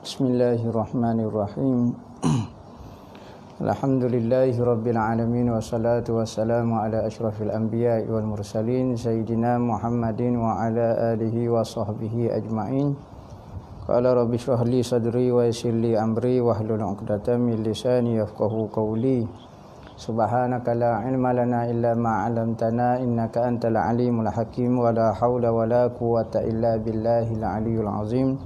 Bismillahirrahmanirrahim. Alhamdulillahi rabbil alamin wassalatu wassalamu ala asyrafil anbiya'i wal mursalin sayyidina Muhammadin wa ala alihi wa sahbihi ajma'in. Qala rabbi shrah li sadri wa yassir li amri wahlul 'uqdatam min lisani yafqahu qawli. Subhanaka la ilma lana illa ma 'allamtana innaka antal alimul hakim wa la haula wa la quwwata illa billahil aliyyil azim.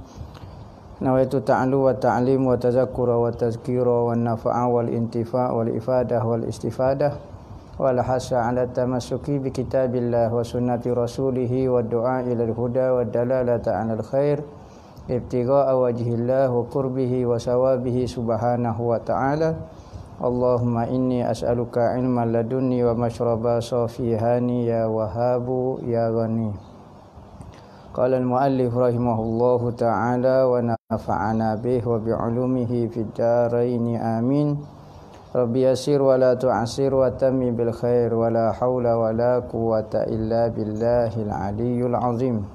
Nawaitu ta'alu wa ta'lim wa tazakkura wa tazkira wa nafa'a wal intifa' wal ifadah wal istifadah wal hasa 'ala tamassuki bi kitabillah wa sunnati rasulih wa du'a ila al-huda wa dalalata 'ala al-khair ibtigha'a wajhillah wa qurbihi wa sawabihi subhanahu wa ta'ala. Allahumma inni as'aluka ilman ladunni wa mashraba safihani ya wahabu ya ghani. Qala al-muallif rahimahullahu ta'ala wa nafa'ana bih wa bi'ulumihi fid dharain amin. Rabbi yassir wa la tu'assir wa tammi bil khair wa la haula wa la quwwata illa billahil aliyyil azim.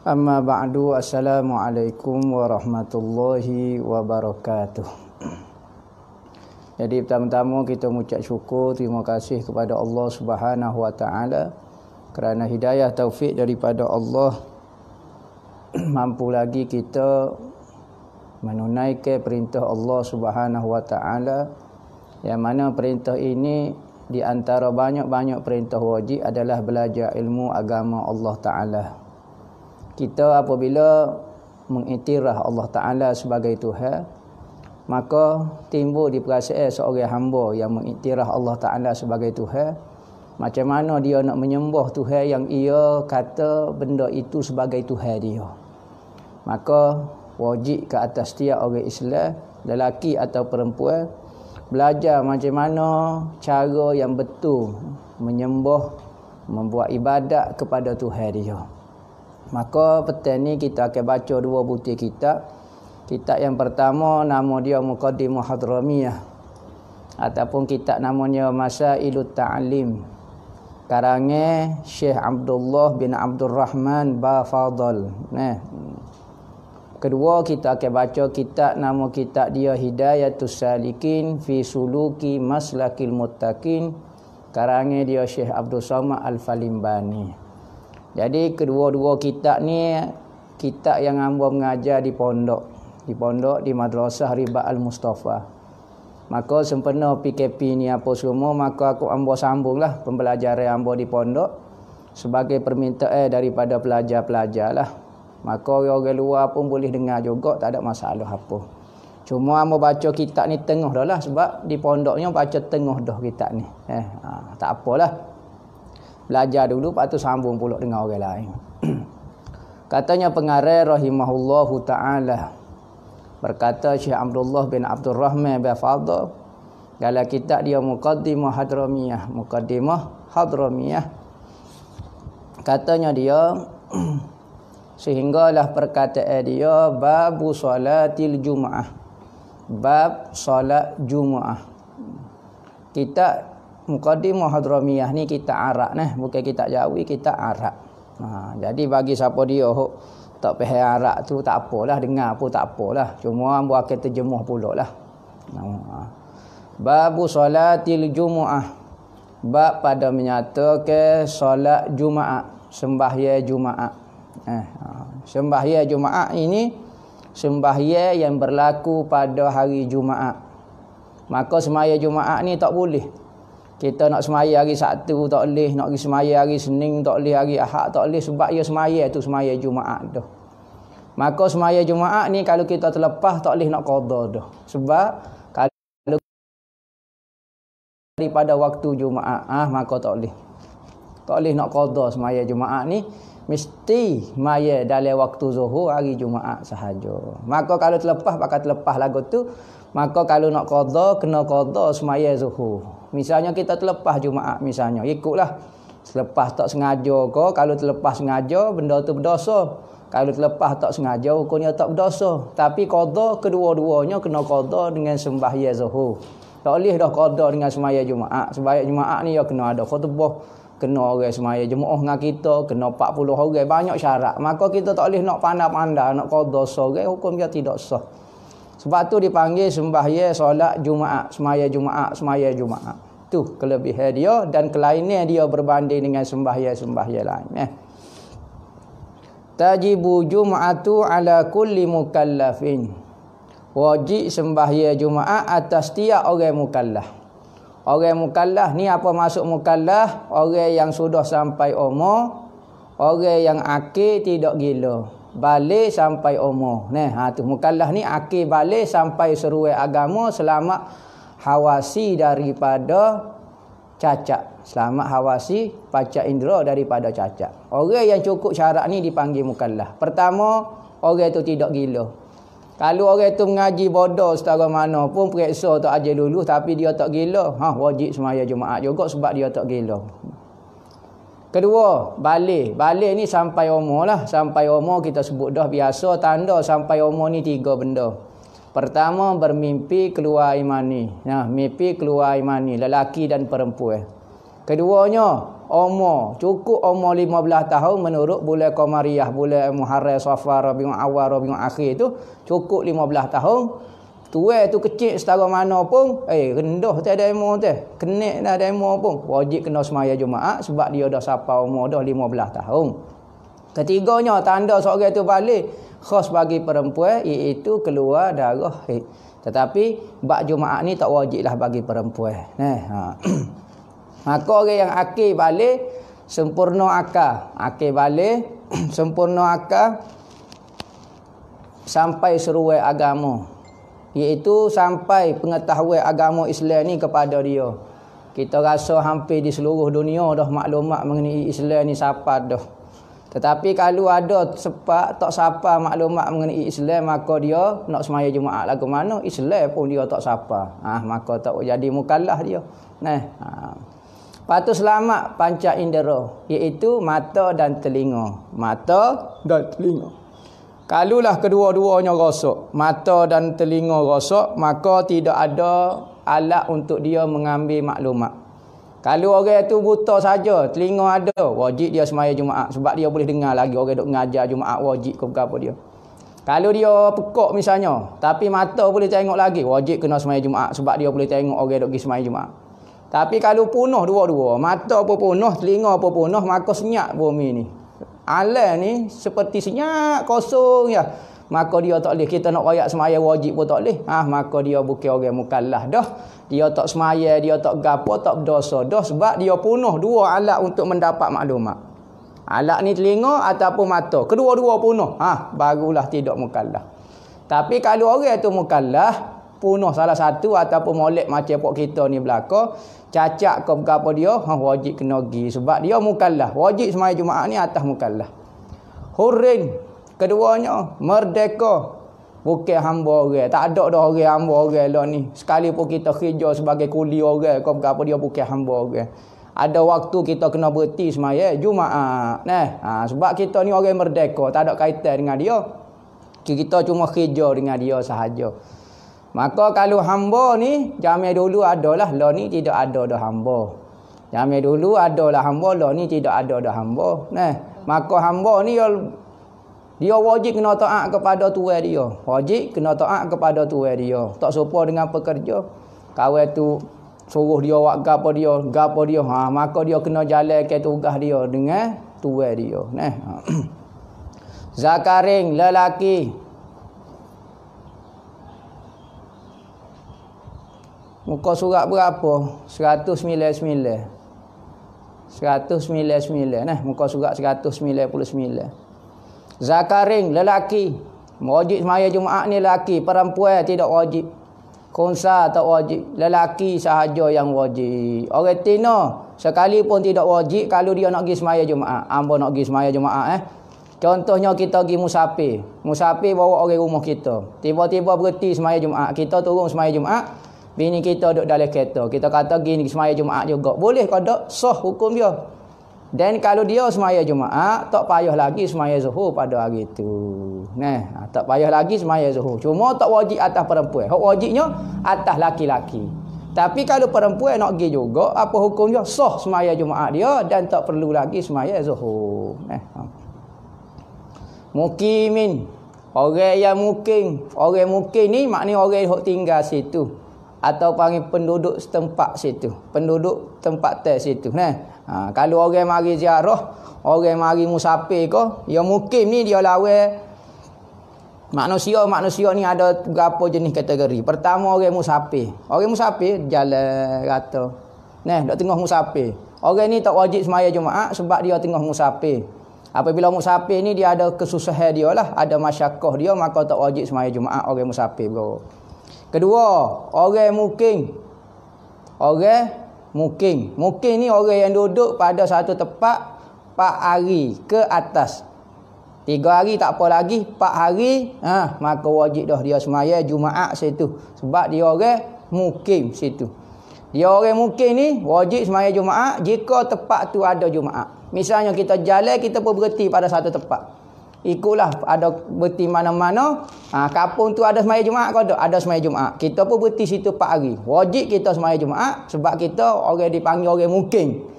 Amma ba'du, assalamu alaikum warahmatullahi wabarakatuh. Jadi pertama-tama kita mengucap syukur, terima kasih kepada Allah Subhanahu wa taala kerana hidayah taufik daripada Allah mampu lagi kita menunaikan perintah Allah Subhanahu wa taala, yang mana perintah ini di antara banyak-banyak perintah wajib adalah belajar ilmu agama Allah taala. Kita apabila mengiktiraf Allah taala sebagai Tuhan, maka timbul di perasaan seorang hamba yang mengiktiraf Allah taala sebagai Tuhan, macam mana dia nak menyembah Tuhan yang ia kata benda itu sebagai Tuhan dia. Maka wajib ke atas setiap orang Islam, lelaki atau perempuan, belajar macam mana cara yang betul menyembah, membuat ibadat kepada Tuhan dia. Maka petang ni kita akan baca dua butir kitab. Kitab yang pertama nama dia Muqaddimah Hadramiyah, ataupun kitab namanya Masailut Ta'lim, karangan Syekh Abdullah bin Abdul Rahman Bafadal. Kedua kita akan baca kitab nama kitab dia Hidayatus Salikin fi Suluki Maslakil Muttaqin, karangan dia Syekh Abdul Samad Al-Falimbani. Jadi kedua-dua kitab ni kitab yang hamba mengajar di pondok di Madrasah Ribat Al-Mustafa. Maka sempena PKP ni apa semua, maka aku ambo sambunglah pembelajaran ambo di pondok sebagai permintaan daripada pelajar-pelajar lah. Maka orang luar pun boleh dengar juga, tak ada masalah apa. Cuma ambo baca kitab ni tengah dah lah, sebab di pondoknya baca tengah dah kitab ni. Tak apalah. Belajar dulu, lepas tu sambung pula dengan orang lain. Katanya pengarang rahimahullahu ta'ala, berkata Syekh Abdullah bin Abdul Rahman Bafadal dalam kitab dia Muqaddimah Hadramiyah, katanya dia sehinggalah perkataan dia babu salatil Jum'ah, bab salat Jum'ah. Kitab Muqaddimah Hadramiyah ni kitab Arab nah, bukan kitab Jawi, kitab Arab. Jadi bagi siapa dia tak faham Arab tu tak apalah, dengar pun tak apalah, cuma ambo akan terjemuh pula lah. Babu salatil Jumu'ah, bab pada menyatakan solat Jumaat, sembahyang Jumaat. Sembahyang Jumaat ini sembahyang yang berlaku pada hari Jumaat. Maka sembahyang Jumaat ni tak boleh kita nak sembahyang hari Sabtu tak boleh, nak pergi sembahyang hari Senin tak boleh, hari Ahad tak boleh, sebab ia sembahyang tu sembahyang Jumaat dah. Maka sembahyang Jumaat ni kalau kita terlepas tak boleh nak qada dah. Sebab kalau daripada waktu Jumaat maka tak boleh. Tak boleh nak qada sembahyang Jumaat ni, mesti sembahyang dalam waktu Zuhur hari Jumaat sahaja. Maka kalau terlepas pakai terlepas lagu tu, maka kalau nak qada kena qada sembahyang Zuhur. Misalnya kita terlepas Jumaat, misalnya ikutlah selepas tak sengaja ke, kalau terlepas sengaja benda tu berdosa, kalau terlepas tak sengaja hukumnya tak berdosa. Tapi qada kedua-duanya kena qada dengan sembahyang Zuhur. Tak boleh dah qada dengan sembahyang Jumaat. Sembahyang Jumaat ni ya kena ada khutbah, kena orang semaya jemaah dengan kita, kena 40 orang, banyak syarat. Maka kita tak boleh nak pandai-pandai nak qada seorang, hukum dia tidak sah. Sebab tu dipanggil sembahyang solat Jumaat, semaya Jumaat, semaya Jumaat. Tu kelebihan dia dan kelainan dia berbanding dengan sembahyang-sembahyang lain. Tajibu Jum'atu ala kulli mukallafin. Wajib sembahyang Jumaat atas tiap orang mukallaf. Orang mukallaf ni apa maksud mukallaf? Orang yang sudah sampai umur, orang yang akil tidak gila, balik sampai umur. Nah, tu mukallaf ni akil balik sampai seruai agama, selamat hawasi daripada cacat. Selamat hawasi panca indera daripada cacat. Orang yang cukup syarat ni dipanggil mukallaf. Pertama, orang itu tidak gila. Kalau orang itu mengaji bodoh setara mana pun, periksa tak ajar dulu tapi dia tak gila, wajib semaya Jumaat juga sebab dia tak gila. Kedua, balik. Balik ni sampai umur lah. Sampai umur kita sebut dah biasa. Tanda sampai umur ni 3 benda. Pertama, bermimpi keluar imani. Mimpi keluar imani, lelaki dan perempuan. Keduanya, umur. Cukup umur 15 tahun menurut bulan Qamariyah, bulan Muharram, Safar, Rabiul Awal, Rabiul Akhir tu cukup 15 tahun. Tua tu kecil setara mana pun, rendah tak ada ilmu tu. Kenik dah ada ilmu pun, wajib kena semaya Jumaat sebab dia dah sampai umur dah 15 tahun. Ketiganya, tanda seorang tu balik khas bagi perempuan iaitu keluar darah haid. Tetapi bab Jumaat ni tak wajiblah bagi perempuan. Maka orang yang akil balik sempurna akal. Akil balik sempurna akal sampai seruai agama. Iaitu sampai pengetahuan agama Islam ni kepada dia. Kita rasa hampir di seluruh dunia dah maklumat mengenai Islam ni siapa dah. Tetapi kalau ada sepak tak siapa maklumat mengenai Islam, maka dia nak semaya Jumaat lagu mana Islam pun dia tak siapa. Maka tak jadi mukallaf dia. Lepas tu selamat panca indera, iaitu mata dan telinga. Mata dan telinga. Kalulah kedua-duanya rosak, mata dan telinga rosak, maka tidak ada alat untuk dia mengambil maklumat. Kalau orang itu buta saja, telinga ada, wajib dia semaya Jumaat sebab dia boleh dengar lagi orang duk mengajar Jumaat, wajib ke apa dia. Kalau dia pekak misalnya, tapi mata boleh tengok lagi, wajib kena semaya Jumaat sebab dia boleh tengok orang duk pergi semaya Jumaat. Tapi kalau punah dua-dua, mata pun punah, telinga pun punah, maka senyap bumi ni. Alam ni seperti senyap, kosong ya. Maka dia tak boleh, kita nak royak semaya wajib pun tak boleh. Maka dia bukan orang mukallaf dah. Dia tak semaya, dia tak gapo, tak berdosa dah sebab dia punah dua alat untuk mendapat maklumat. Alat ni telinga ataupun mata. Kedua-dua punah. Barulah tidak mukallaf. Tapi kalau orang tu mukallaf, punah salah satu ataupun molek macam pok kita ni belaka, cacat ke apa dia, wajib kena pergi sebab dia mukallaf. Wajib semaya Jumaat ni atas mukallaf. Hurrin, keduanya merdeka, bukan hamba orang. Tak ada dah orang hamba orang lah ni. Sekalipun kita kerja sebagai kuli orang ke apa dia, bukan hamba orang. Ada waktu kita kena berhenti semaya Jumaat. Sebab kita ni orang merdeka, tak ada kaitan dengan dia. Kita cuma kerja dengan dia sahaja. Maka kalau hamba ni, zaman dulu adalah, lah ni tidak ada dah hamba. Zaman dulu adalah hamba, lah ni tidak ada dah hamba. Maka hamba ni dia wajib kena taat kepada tuan dia. Wajib kena taat kepada tuan dia. Tak serupa dengan pekerja. Kawan tu suruh dia buat gapo dia, maka dia kena jalankan tugas dia dengan tuan dia. Zakaring, lelaki. Muka surat berapa? 199. 199. Muka surat 199. Zakaring, lelaki. Wajib semaya Jumaat ni lelaki. Perempuan tidak wajib. Khunsa tak wajib. Lelaki sahaja yang wajib. Orang tina sekalipun tidak wajib kalau dia nak pergi semaya Jumaat. Hamba nak pergi semaya Jumaat. Contohnya kita pergi musafir. Musafir bawa orang rumah kita. Tiba-tiba berhenti semaya Jumaat. Kita turun semaya Jumaat. Bini kita duduk dalam kereta. Kita kata gini semaya Jumaat juga. Boleh ke tak? Sah hukum dia. Dan kalau dia semaya Jumaat, tak payah lagi semaya zuhur pada hari itu. Tak payah lagi semaya zuhur. Cuma tak wajib atas perempuan. Hak wajibnya atas laki-laki. Tapi kalau perempuan nak pergi juga, apa hukum dia? Sah semaya Jumaat dia dan tak perlu lagi semaya Zuhur. Mukimin, orang yang mukim. Orang mukim ni maknanya orang yang tinggal situ atau panggil penduduk setempat situ, penduduk tempat situ. Kalau orang mari ziarah, orang mari musafir ke, yang mukim ni dia lawan manusia ni ada berapa jenis kategori. Pertama orang musafir. Orang musafir jalan rata. Dok tengah musafir. Orang ni tak wajib semaya Jumaat sebab dia tengah musafir. Apabila musafir ni dia ada kesusahan dia lah, ada masyakkah dia, maka tak wajib semaya Jumaat orang musafir, bro. Kedua, orang mukim. Orang mukim. Mukim ni orang yang duduk pada satu tempat 4 hari ke atas. 3 hari tak apa lagi, 4 hari, maka wajib dah dia semaya Jumaat situ. Sebab dia orang mukim situ. Dia orang mukim ni wajib semaya Jumaat jika tempat tu ada Jumaat. Misalnya kita jalan, kita pun berhenti pada satu tempat. Ikutlah ada berhenti mana-mana, kampung tu ada semaya Jumaat ke tak? Ada semaya Jumaat. Kita pun berhenti situ 4 hari. Wajib kita semaya Jumaat sebab kita orang dipanggil orang mukim.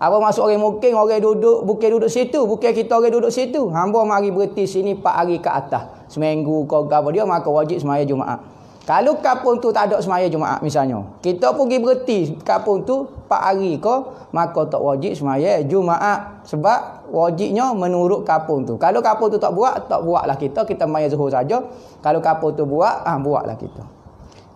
Apa maksud orang mukim? Orang duduk, bukan duduk situ, bukan kita orang duduk situ. Hamba mari berhenti sini 4 hari ke atas. Seminggu ke apa dia, maka wajib semaya Jumaat. Kalau kampung tu tak ada semaya Jumaat misalnya, kita pergi berhenti kampung tu 4 hari ke, maka tak wajib semaya Jumaat. Sebab wajibnya menurut kampung tu. Kalau kampung tu tak buatlah kita semaya Zuhur saja. Kalau kampung tu buatlah kita.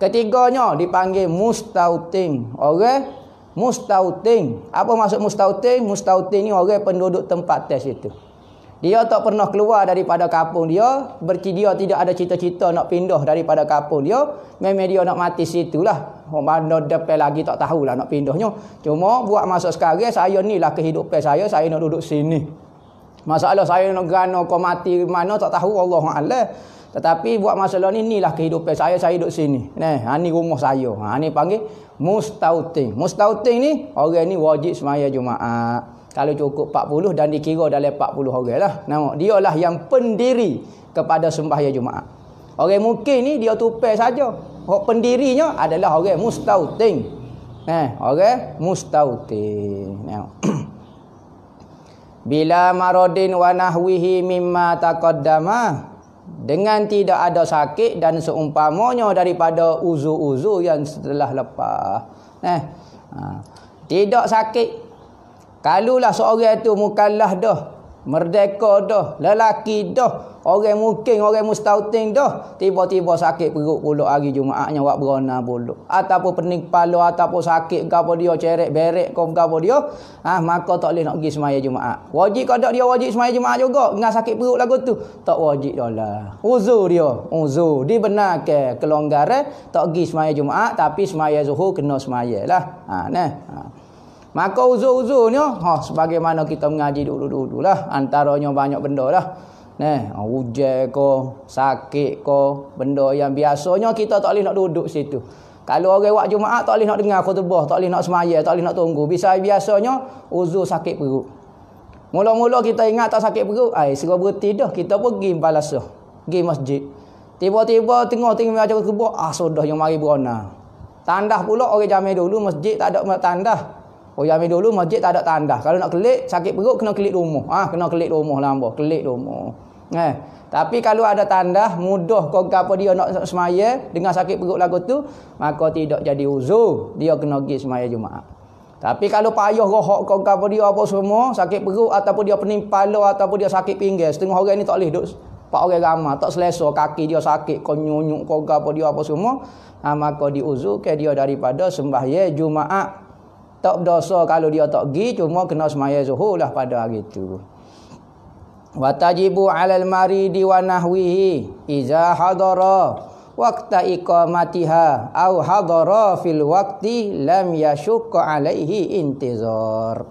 Ketiganya dipanggil mustautin. Orang mustautin. Apa maksud mustautin? Mustautin ni orang penduduk tempat situ. Dia tak pernah keluar daripada kampung dia. Berarti dia tidak ada cita-cita nak pindah daripada kampung dia. Memang dia nak mati situlah. Mana depan lagi tak tahulah nak pindahnya. Cuma buat masa sekarang, saya ni lah kehidupan saya nak duduk sini. Masalah saya nak gana kau mati mana tak tahu, Allahu'alam. Tetapi buat masalah ni lah kehidupan saya duduk sini. Ni rumah saya. Ni panggil mustautin. Mustautin ni orang ni wajib semaya Jumaat. Kalau cukup 40 dan dikira dalam 40 orang lah. Dia lah yang pendiri kepada sembahyang Jumaat. Orang mukim ni dia tupai saja. Pendirinya adalah orang mustautin. Orang mustautin. Bila maradin wa nahwihi mimma taqaddama, dengan tidak ada sakit dan seumpamanya daripada uzur-uzur yang setelah lepas. Tidak sakit. Kalulah seorang itu mukallaf dah, merdeka dah, lelaki dah, orang mukim, orang mustautin dah, tiba-tiba sakit perut pula hari Jumaatnya buat berona pula, ataupun pening kepala, ataupun sakit ke apa dia, cerek berek ke apa dia, maka tak boleh nak pergi semaya Jumaat. Wajib ke tak dia wajib semaya Jumaat juga dengan sakit perut lagu tu? Tak wajib dah lah. Uzur dia, uzur dibenarkan, kelonggaran tak pergi semaya Jumaat, tapi semaya Zuhur kena semaya lah. Maka uzur-uzurnya sebagaimana kita mengaji dulu-dulu lah, antaranya banyak benda lah. Hujan ke, sakit ke, benda yang biasanya kita tak boleh nak duduk situ. Kalau orang buat Jumaat tak boleh nak dengar khutbah, tak boleh nak semaya, tak boleh nak tunggu. Biasanya uzur sakit perut. Mula-mula kita ingat tak sakit perut, serah berhenti dah, kita pergi balasah, pergi masjid. Tiba-tiba tengok-tengok macam khutbah, sudah yang mari berona. Tandah pula orang jamin dulu masjid tak ada tandah. Jamin dulu masjid tak ada tandah. Kalau nak kelik sakit perut kena kelik rumah. Kena kelik rumah lambah, kelik rumah. Tapi kalau ada tandah, mudah kau apa dia nak semaya dengan sakit perut lagu tu, maka tidak jadi uzur, dia kena pergi semaya Jumaat. Tapi kalau payah rohak kau apa dia apa semua, sakit perut ataupun dia pening kepala ataupun dia sakit pinggir, setengah orang ni tak boleh duduk 4 orang ramai, tak selesa, kaki dia sakit, kau nyunyuk kau apa dia apa semua, maka diuzurkan dia daripada sembahyang Jumaat. Tak berdosa kalau dia tak pergi, cuma kena semaya Zuhur lah pada hari itu. Wa tajibu 'alal maridi wa nahwihi iza hadara waqta iqamatiha aw hadara fil waqti lam yashqa 'alaihi intizar.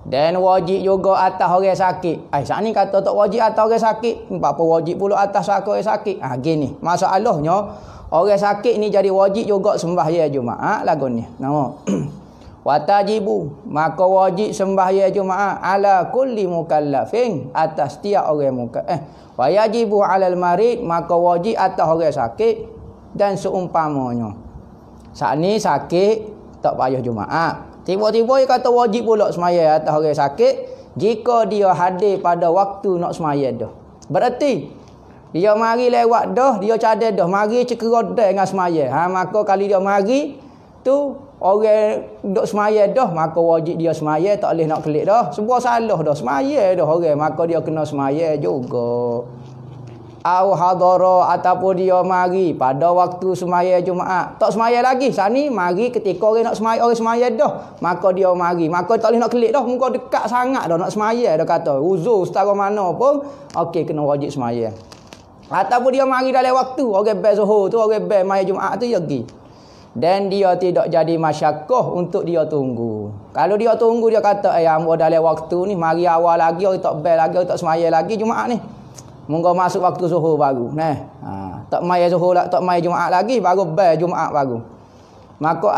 Dan wajib juga atas orang sakit. Saat ni kata tak wajib atas orang sakit, apa wajib pula atas orang sakit? Gini, masalahnya orang sakit ni jadi wajib juga sembahyang Jumaat lagu ni. Watajibu, maka wajib sembahyang Jumaat ala kulli mukallafin, atas tiap orang mukallaf. Wayajibu alal marid, maka wajib atas orang sakit. dan seumpamanya. Saat ni sakit tak payah Jumaat. Tiba-tiba dia kata wajib pula semaya atas orang sakit jika dia hadir pada waktu nak semaya dah. Berarti dia mari lewat dah, dia cadar dah, mari cekera dah dengan semaya. Maka kali dia mari tu orang duk semaya dah, maka wajib dia semaya, tak boleh nak kelik dah. Sebuah salah dah, semaya dah orang, maka dia kena semaya juga. Au hadara, ataupun dia mari pada waktu semaya Jumaat, tak semaya lagi. Sani mari ketika orang nak semaya, orang semaya dah, maka dia mari, maka tak boleh nak kelik dah, muka dekat sangat dah nak semaya dah kata. Uzur setara mana pun okey, kena wajib semaya. Ataupun dia mari dalam waktu orang bel Zuhur tu, orang bel maya Jumaat tu dia pergi. Dan dia tidak jadi masyakkah untuk dia tunggu. Kalau dia tunggu, dia kata hamba dalam waktu ni, mari awal lagi, orang tak bel lagi, orang tak semaya lagi Jumaat ni. Mungkin masuk waktu Zuhur baru. Tak maya Zuhur, tak maya Jumaat lagi, baru bel Jumaat baru. Maka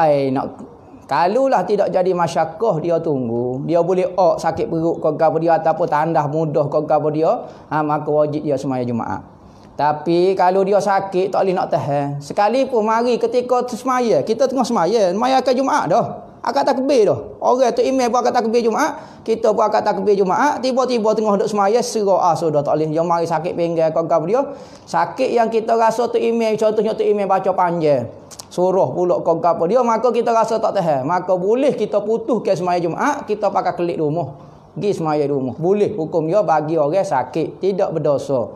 kalulah tidak jadi masyakkah dia tunggu, dia boleh sakit perut ke apa dia, ataupun tandah mudah ke apa dia, maka wajib dia semaya Jumaat. Tapi kalau dia sakit tak boleh nak tahan, sekalipun mari ketika semaya, kita tengah semaya, maya ke Jumaat dah, akad takbir dah. Orang tu imam pun akad takbir Jumaat, kita pun akad takbir Jumaat, tiba-tiba tengah duk semaya serah sudah tak boleh. Dia mari sakit pinggang ke apa dia. Sakit yang kita rasa tu imam, contohnya tu imam baca panjang, suruh pula ke apa dia, maka kita rasa tak tahan, maka boleh kita putuskan semaya Jumaat, kita pakai kelik rumah, pergi semaya rumah. Boleh hukum dia bagi orang sakit, tidak berdosa.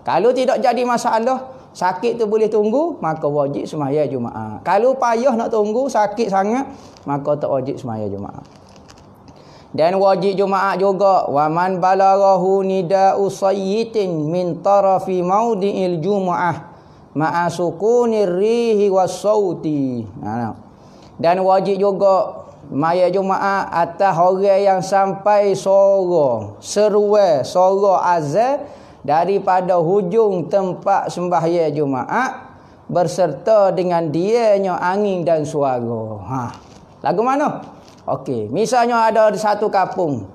Kalau tidak jadi masalah, sakit tu boleh tunggu, maka wajib semaya Jumaat. Kalau payah nak tunggu, sakit sangat, maka tak wajib semaya Jumaat. Dan wajib Jumaat juga, wa man balaghahu nida'u sayyitin min tarafi maudi'il Jumu'ah ma'a sukunir rihi was-sauti. Dan wajib juga maya Jumaat atas orang yang sampai suara seruan, suara azan daripada hujung tempat sembahyang Jumaat berserta dengan dianya angin dan suara. Lagu mana? Okey, misalnya ada satu kampung.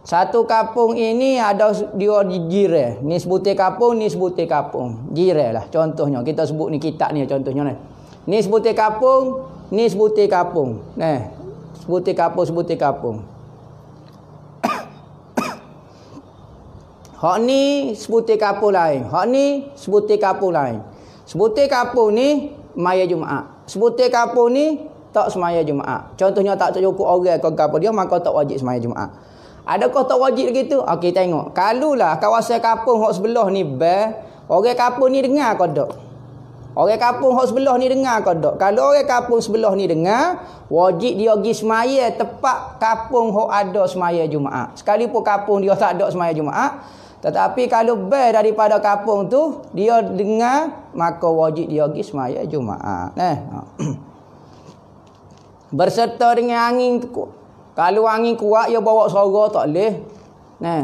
Satu kampung ini ada dia jiran. Ni sebutir kampung, ni sebutir kampung. Jiran lah contohnya. Kita sebut ni kitab ni contohnya ni. Ni sebutir kampung, ni sebutir kampung. Sebutir kampung, sebutir kampung. Hak ni sebutir kampung lain. Hak ni sebutir kampung lain. Sebutir kampung ni maya Jumaat. Sebutir kampung ni tak semaya Jumaat. Contohnya tak cukup orang ke apa dia, maka tak wajib semaya Jumaat. Adakah tak wajib begitu? Okey, tengok. Kalulah kawasan kampung hak sebelah ni orang kampung ni dengar ke tak? Orang kampung hak sebelah ni dengar ke tak? Kalau orang kampung sebelah ni dengar, wajib dia pergi semaya tepat kampung hak ada semaya Jumaat. Sekalipun kampung dia tak ada semaya Jumaat, tetapi kalau daripada kampung tu dia dengar, maka wajib dia pergi semaya Jumaat. Berserta dengan angin. Kalau angin kuat, dia bawa suara tak boleh.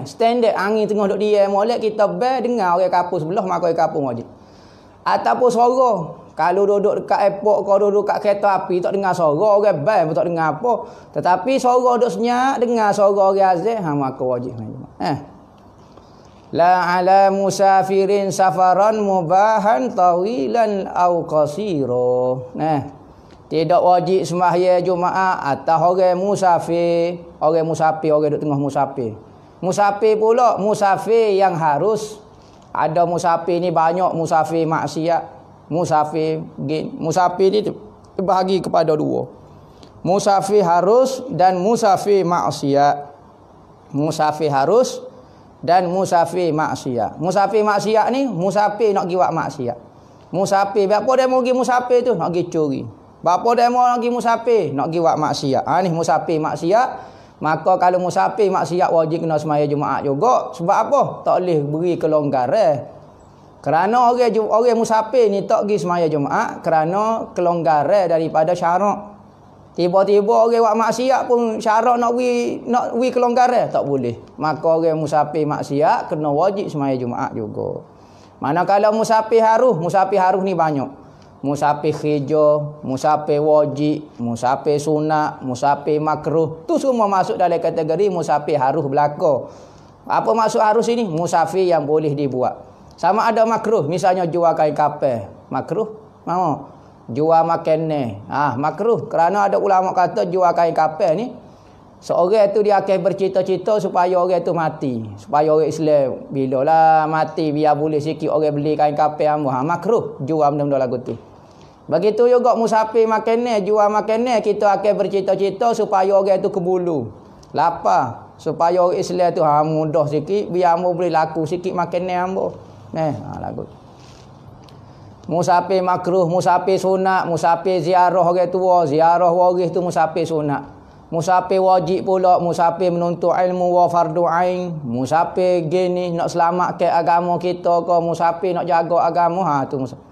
Standard angin tengah duduk diam molek, kita dengar orang kampung sebelah, maka orang kampung wajib. Ataupun suara, kalau duduk dekat airport, kalau duduk kat kereta api, tak dengar suara, orang pun tak dengar apa. Tetapi suara duduk senyap, dengar suara orang azan, maka wajib. La ala musafirin safaran mubahan tawilan au qasira. Tidak wajib sembahyang Jumaat atas orang musafir. Orang musafir, orang duduk tengah musafir. Musafir pula, musafir yang harus. Ada musafir ni banyak, musafir maksiat, musafir ni terbahagi kepada dua. Musafir harus dan musafir maksiat. Musafir harus dan musafir maksiat. Musafir maksiat ni, musafir nak pergi buat maksiat. Musafir, berapa dia mau pergi musafir tu? Nak pergi curi. Berapa dia mau pergi musafir? Nak pergi buat maksiat. Ni musafir maksiat. Maka kalau musafir maksiat wajib kena semaya Jumaat juga. Sebab apa? Tak boleh beri kelonggaran. Kerana orang musafir ni tak pergi semaya Jumaat kerana kelonggaran daripada syarak. Tiba-tiba orang buat maksiat pun syarak nak beri kelonggaran, tak boleh. Maka orang musafir maksiat kena wajib semaya Jumaat juga. Manakala musafir haruh ni banyak. Musafir khijah, musafir wajib, musafir sunat, musafir makruh. Tu semua masuk dalam kategori musafir haruh belaka. Apa maksud haruh sini? Musafir yang boleh dibuat. Sama ada makruh, misalnya jual kain kapal. makruh. Mau jual makanan. Makruh kerana ada ulama kata jual kain kapal ni seorang tu dia akan bercita-cita supaya orang tu mati. Supaya orang Islam bila lah mati biar boleh sikit orang beli kain kapal hamba. Makruh jual benda-benda lagu tu. Begitu juga musafir makanan, jual makanan, kita akan bercita-cita supaya orang tu kebulu. Lapar. Supaya orang Islam tu mudah sikit biar hamba boleh laku sikit makanan hamba. Lagu. Musafir makruh, musafir sunat, musafir ziarah orang tua, ziarah waris tu musafir sunat. Musafir wajib pula, musafir menuntut ilmu wa fardu ain, musafir gini nak selamatkan agama kita ke, musafir nak jaga agama, tu musafir.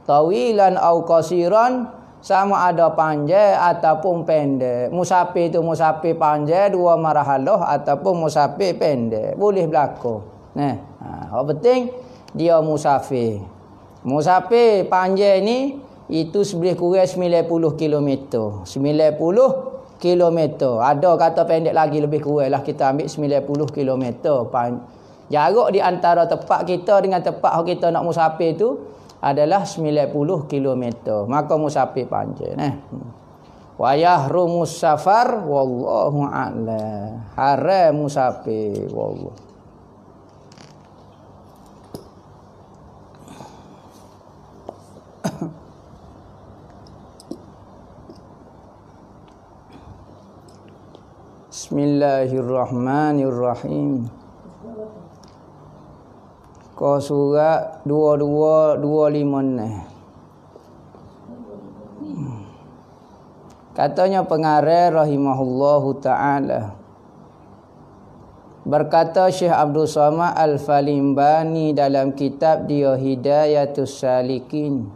Tawilan au qasiran, sama ada panjang ataupun pendek. Musafir tu musafir panjang 2 marhalah ataupun musafir pendek. Boleh berlaku. Yang penting dia musafir. Musafir panjang ni itu lebih kurang 90 km. 90 km. Ada kata pendek lagi lebih kurang lah, kita ambil 90 km. Jarak di antara tempat kita dengan tempat kita nak musafir tu adalah 90 km. Maka musafir panjang. Wa yahrumus safar wallahu a'lam. Haram musafir wallah. Bismillahirrahmanirrahim. Ko surat 2225. Katanya pengarang rahimahullahu ta'ala, berkata Syekh Abdul Samad Al-Falimbani dalam kitab dia Hidayatus Salikin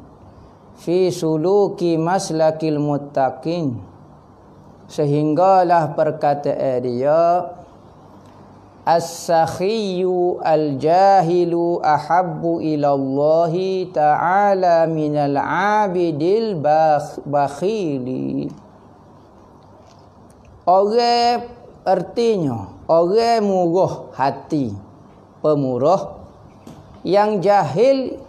fi suluki maslakil muttaqin, sehinggalah perkataan dia, as-sakhiyu al-jahilu ahabbu ilallahi ta'ala minal abidil bakhili. Orang artinya orang murah hati, pemurah. Yang jahil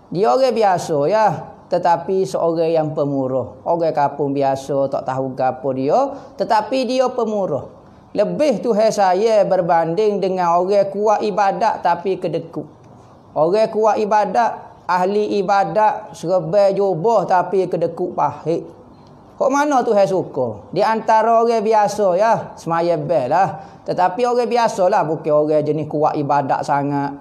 dia orang biasa ya, tetapi seorang yang pemurah. Orang kampung biasa tak tahu gapo dia, tetapi dia pemurah. Lebih Tuhan saya berbanding dengan orang kuat ibadat tapi kedekut. Orang kuat ibadat, ahli ibadat, serba jubah tapi kedekut pahit. Kok mana Tuhan suka? Di antara orang biasa ya, semaya bel lah. Tetapi orang biasa lah, bukan orang jenis kuat ibadat sangat.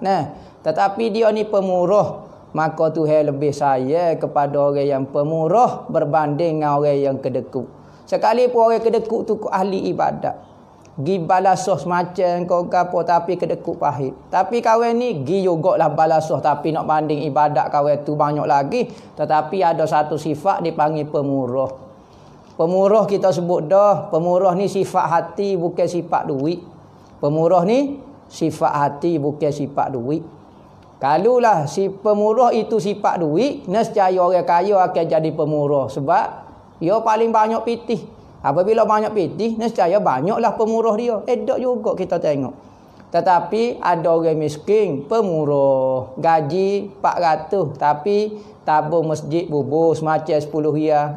Tetapi dia ni pemurah. Maka Tuhan lebih sayang kepada orang yang pemurah berbanding dengan orang yang kedekut. Sekalipun orang kedekut tu ahli ibadat, gi balasah semacam kau gapo tapi kedekut pahit. Tapi kawan ni gi jugalah balasah tapi nak banding ibadat kawan tu banyak lagi, tetapi ada satu sifat dipanggil pemurah. Pemurah kita sebut dah, pemurah ni sifat hati bukan sifat duit. Pemurah ni sifat hati bukan sifat duit. Kalulah si pemurah itu sifat duit, nescaya orang kaya akan jadi pemurah sebab dia paling banyak pitih. Apabila banyak pitih, nescaya banyaklah pemurah dia. Tak juga kita tengok. Tetapi ada orang miskin, pemurah, gaji 400 tapi tabung masjid bubur semacam 10 riyal.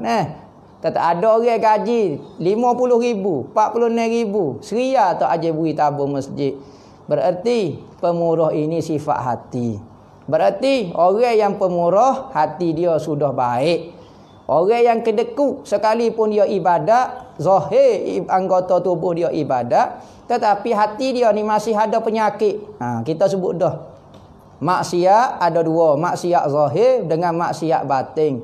Ada orang gaji 50,000, 46,000, Riyal tak aja beri tabung masjid. Berarti pemurah ini sifat hati. Berarti orang yang pemurah hati dia sudah baik. Orang yang kedekut sekalipun dia ibadat, zahir anggota tubuh dia ibadat, tetapi hati dia ni masih ada penyakit. Kita sebut dah. Maksiat ada dua, maksiat zahir dengan maksiat batin.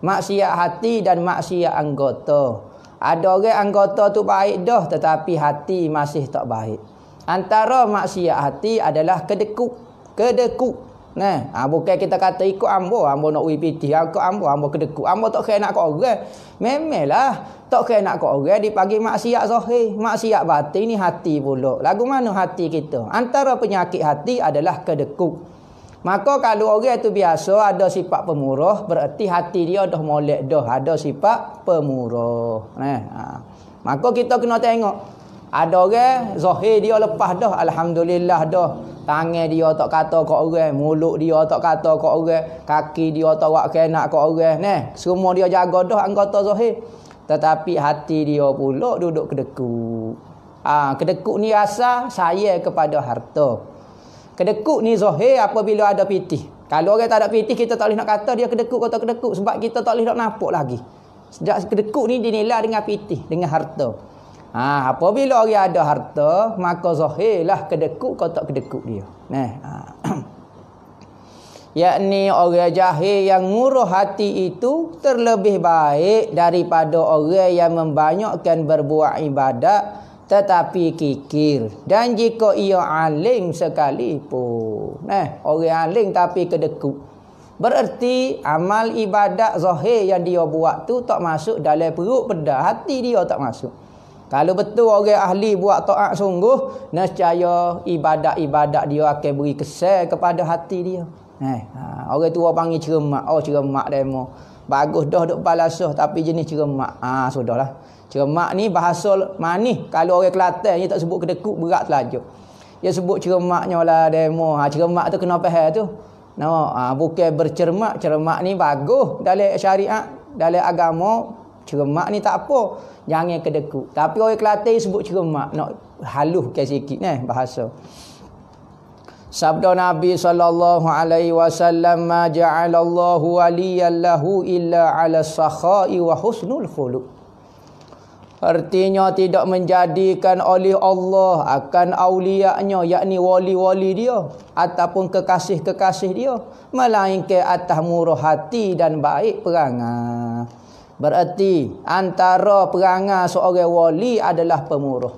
Maksiat hati dan maksiat anggota. Ada orang anggota tu baik dah tetapi hati masih tak baik. Antara maksiat hati adalah kedekut. Bukan kita kata ikut ambo nak UPT, ikut ambo kedekut. Ambo tak kena nak kau orang. Memanglah tak kena nak kau orang dipanggil maksiat zahir. Maksiat batin ni hati pula. Lagu mana hati kita? Antara penyakit hati adalah kedekut. Maka kalau orang tu biasa ada sifat pemurah, berarti hati dia dah molek dah, ada sifat pemurah. Maka kita kena tengok Ada orang zahir dia lepas dah, alhamdulillah dah. Tangan dia tak kata kat orang, mulut dia tak kata kat orang, kaki dia tak buat kenak kat orang. Semua dia jaga dah anggota zahir. Tetapi hati dia pula duduk kedekut. Kedekut ni rasa sayang kepada harta. Kedekut ni zahir apabila ada pitih. Kalau orang tak ada pitih, kita tak boleh nak kata dia kedekut atau tak kedekut, sebab kita tak boleh nak nampak lagi. Sejak kedekut ni dinilai dengan pitih, dengan harta. Apabila orang ada harta, maka zahirlah kedekut kau tak kedekut dia. Yakni orang jahil yang murah hati itu terlebih baik daripada orang yang membanyakkan berbuat ibadat tetapi kikir. Dan jika ia alim sekalipun. Orang alim tapi kedekut, bererti amal ibadat zahir yang dia buat tu tak masuk dalam perut pedas, hati dia tak masuk. Kalau betul orang ahli buat taat sungguh, nescaya ibadat-ibadat dia akan beri kesan kepada hati dia. Orang tua panggil cermak. Cermak demo. Bagus dah duk balasah tapi jenis cermak. Sudahlah. Cermak ni bahasa manis. Kalau orang Kelantan dia tak sebut kedekut, berat telajuk. Dia sebut cermaknya lah demo. Cermak tu kena faham tu. Bukan bercermak. Cermak ni bagus dalam syariat, dalam agama. Cermak ni tak apa, jangan kedekut. Tapi orang Kelantan sebut cermak, nak haluskan sikit bahasa. Sabda Nabi sallallahu alaihi wasallam, ma ja'alallahu waliyan lahu illa 'ala sakha'i wa husnul khuluq. Artinya tidak menjadikan oleh Allah akan aulianya, yakni wali-wali dia ataupun kekasih-kekasih dia, melainkan atas murah hati dan baik perangai. Berarti antara perangai seorang wali adalah pemurah.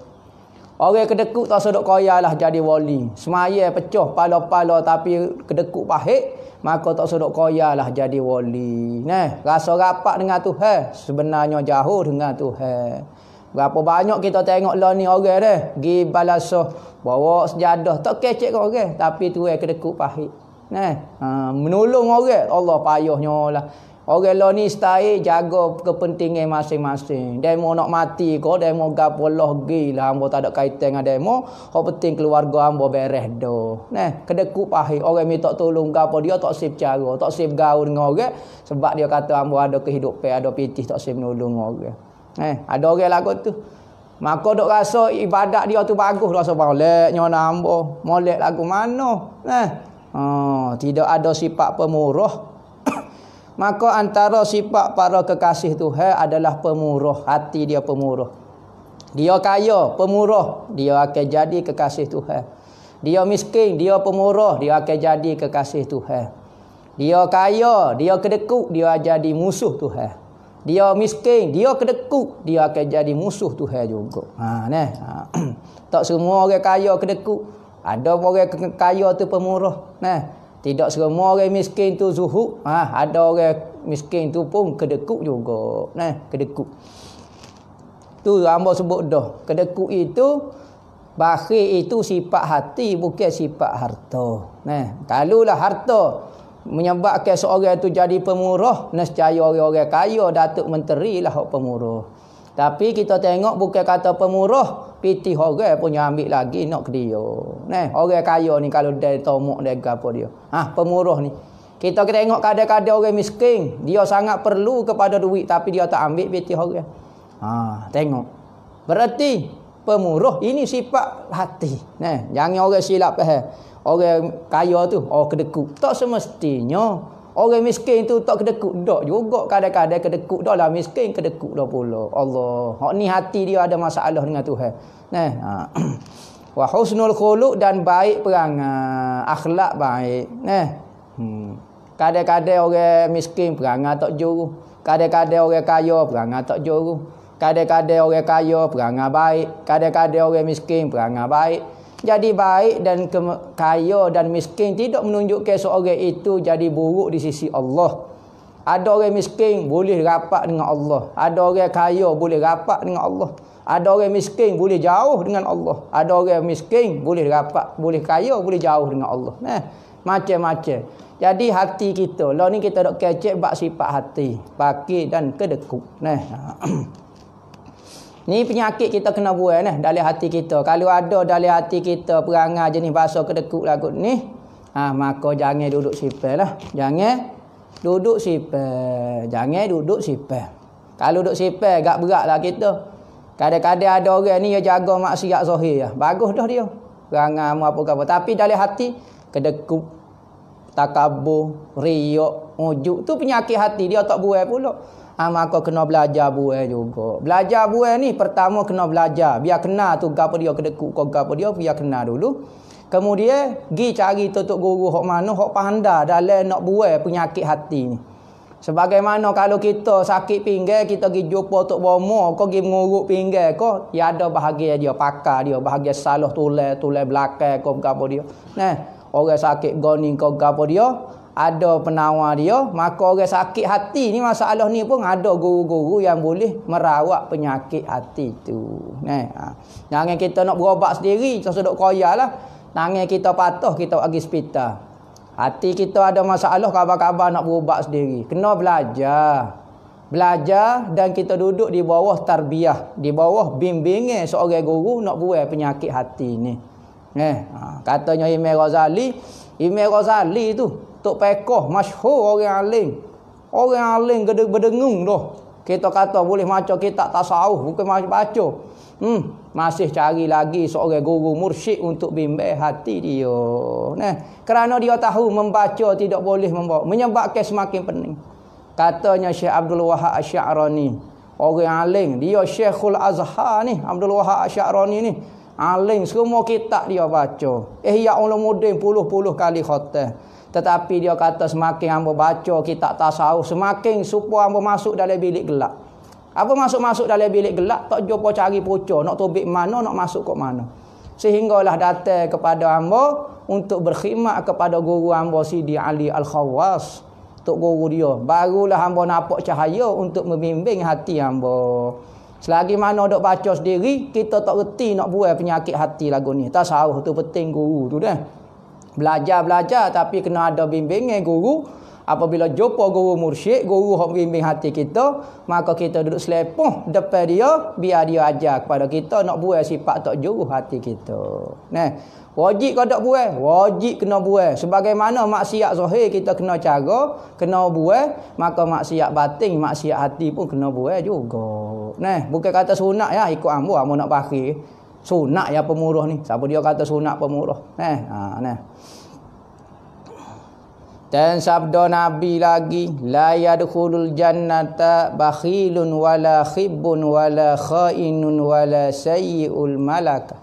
Orang kedekut tak sedok kaya lah jadi wali. Semaya pecah pala-pala tapi kedekut pahit, maka tak sedok kaya lah jadi wali. Rasa rapat dengan Tuhan, sebenarnya jauh dengan Tuhan. Berapa banyak kita tengok lah ni orang dah pergi balasah, bawa sejadah, tak kecek kat orang, tapi Tuhan kedekut pahit. Menolong orang, Allah payahnya lah. Orang lah ni stay jaga kepentingan masing-masing. Demo nak mati kau, demo gapo lah gilah, hamba tak ada kaitan dengan demo. Hak penting keluarga hamba beres dah. Kedekut pahit. Orang minta tolong gapo dia tak sip cara, tak sip gaul dengan orang sebab dia kata hamba ada kehidupan, ada pitih, tak sip menolong orang. Ada orang lagu tu. Maka dok rasa ibadat dia tu bagus, rasa molek nyona hamba. Molek lagu mana? Tidak ada sifat pemurah. Maka antara sifat para kekasih Tuhan adalah pemurah. Hati dia pemurah. Dia kaya, pemurah, dia akan jadi kekasih Tuhan. Dia miskin, dia pemurah, dia akan jadi kekasih Tuhan. Dia kaya, dia kedekut, dia jadi musuh Tuhan. Dia miskin, dia kedekut, dia akan jadi musuh Tuhan juga. Tak semua orang kaya kedekut. Ada orang kaya tu pemurah. Tidak semua orang miskin tu zuhud. Ada orang miskin tu pun kedekut juga. Kedekut. Tu hamba sebut dah. Kedekut itu, bakhil itu sifat hati, bukan sifat harta. Kalaulah harta menyebabkan seorang tu jadi pemurah, nescaya orang-orang kaya, Datuk Menteri lah pemurah. Tapi kita tengok bukan kata pemurah, pitih orang punya ambil lagi nak ke dia. Orang kaya ni kalau dia tomok dia gapo dia. Pemurah ni. Kita tengok kadang-kadang orang miskin, dia sangat perlu kepada duit tapi dia tak ambil pitih orang. Tengok. Berarti pemurah ini sifat hati. Jangan orang silap faham. Orang kaya tu kedekut. Tak semestinya orang miskin tu tak kedekut dak juga. Kadang-kadang kedekut dah lah, miskin kedekut dah pula. Allah. Hak ni hati dia ada masalah dengan Tuhan. Wa husnul khuluq, dan baik perangai, akhlak baik. Kadang-kadang orang miskin perangai tak juru. Kadang-kadang orang kaya perangai tak juru. Kadang-kadang orang kaya perangai baik. Kadang-kadang orang miskin perangai baik. Jadi baik dan kaya dan miskin tidak menunjukkan seorang itu jadi buruk di sisi Allah. Ada orang miskin boleh rapat dengan Allah. Ada orang kaya boleh rapat dengan Allah. Ada orang miskin boleh jauh dengan Allah. Ada orang miskin boleh rapat, boleh kaya, boleh jauh dengan Allah. Macam-macam. Jadi hati kita, lah ni kita dok kecek bab sifat hati, pakir dan kedekut. Ni penyakit kita kena buai nah dalam hati kita. Kalau ada dalam hati kita perangai jenis bahasa kedekut lagu ni, maka jangan duduk sipel lah. Jangan duduk sipel. Jangan duduk sipel. Kalau duduk sipel agak beratlah kita. Kadang-kadang ada orang ni dia jaga maksiat zahir. Bagus dah dia. Perangai apa-apa. Tapi dalam hati kedekut, takabur, riak, ujub tu penyakit hati dia tak buai pula. Maka kena belajar buai juga. Belajar buai ni pertama kena belajar. Biar kenal tu gapo dia kedekut kau gapo dia, biar kenal dulu. Kemudian gi cari tutuk guru hok mana hok pandai dalam nak buai penyakit hati ni. Sebagaimana kalau kita sakit pinggang, kita pergi jumpa tok bomo, kau pergi mengurut pinggang kau, ya ada bahagian dia pakar dia, bahagian salah tulang belakang kau gapo dia. Nah, orang sakit goni kau gapo dia, ada penawar dia, maka orang sakit hati ni masalah ni pun ada guru-guru yang boleh merawat penyakit hati tu. Nah, jangan kita nak berobat sendiri, kita sedok koyalah. Tangan kita patah, kita pergi hospital. Hati kita ada masalah, khabar-khabar nak berubat sendiri. Kena belajar. Belajar dan kita duduk di bawah tarbiyah, di bawah bimbingan seorang guru nak buai penyakit hati ni. Katanya Imam Ghazali tu, Tok Pekoh masyhur orang alim. Orang alim gede berdengung dah. Kita kata boleh macam kitab tasawuf, bukan macam baca. Masih cari lagi seorang guru mursyid untuk bimbing hati dia. Kerana dia tahu membaca tidak boleh membawa, menyebabkan semakin pening. Katanya Syekh Abdul Wahab Asy'arani, orang alim, dia Syekhul Azhar ni, Abdul Wahab Asy'arani ni, alim semua kitab dia baca. Ihya Ulumuddin puluh-puluh kali khatam. Tetapi dia kata semakin hamba baca kitab tasawuf, semakin supaya hamba masuk dalam bilik gelap. Apa masuk dalam bilik gelap, tak jumpa cari pucuk, nak tobik mana, nak masuk ke mana. Sehinggalah datang kepada hamba untuk berkhidmat kepada guru hamba Sidi Ali Al-Khawas, tok guru dia. Barulah hamba nampak cahaya untuk membimbing hati hamba. Selagi mana dok baca sendiri, kita tak reti nak buai penyakit hati lagu ni. Tasawuf tu penting guru tu dah. Belajar tapi kena ada bimbingan guru. Apabila jumpa guru mursyid, guru hok bimbing hati kita, maka kita duduk selepoh depan dia, biar dia ajar kepada kita nak buai sifat tak juru hati kita. Wajib kau tak buai, wajib kena buai. Sebagaimana maksiat zahir kita kena cara, kena buai, maka maksiat batin, maksiat hati pun kena buai juga. Bukan kata sunat ya ikut ambo nak pakai. Sunat ya pemurah ni. Siapa dia kata sunat pemurah? Dan sabda Nabi lagi, la yadkhulul jannata bakhilun wala khibbun wala khainun wala sayyi'ul malaka.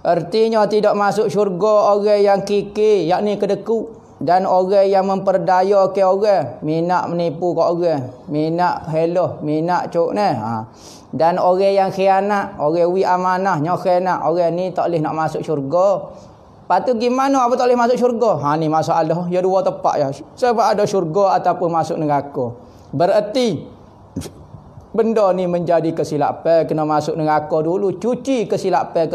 Artinya tidak masuk syurga orang yang kikir, yakni kedekut, dan orang yang memperdaya ke orang, minat menipu ke orang, minat helah, minat cok dan orang yang khianat, orang wi amanah, khianat, orang ni tak boleh nak masuk syurga. Patu gimana apa tak boleh masuk syurga? Ni masalah. Ya dua tepat ya. Sebab ada syurga ataupun masuk neraka. Bererti benda ni menjadi kesilapan, kena masuk neraka dulu, cuci kesilapan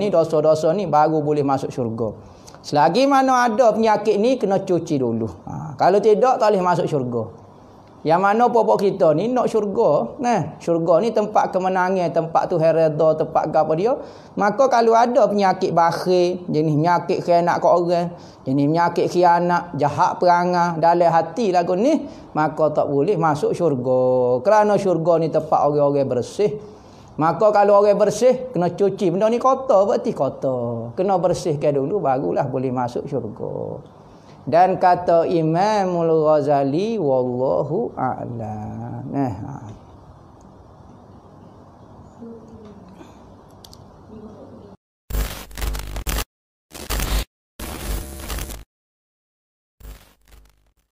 ni, dosa-dosa ni baru boleh masuk syurga. Selagi mana ada penyakit ni kena cuci dulu. Kalau tidak tak boleh masuk syurga. Yang mana pokok kita ni nak syurga. Syurga ni tempat kemenangan, tempat tu redha, tempat apa dia. Maka kalau ada penyakit bakhil, jenis penyakit khianat ke orang, jenis penyakit khianat, jahat perangai dalam hati lagu ni, maka tak boleh masuk syurga. Kerana syurga ni tempat orang-orang bersih. Maka kalau orang bersih, kena cuci. Benda ni kotor, berarti kotor. Kena bersihkan dulu, barulah boleh masuk syurga. Dan kata Imamul Ghazali, wallahu a'lam.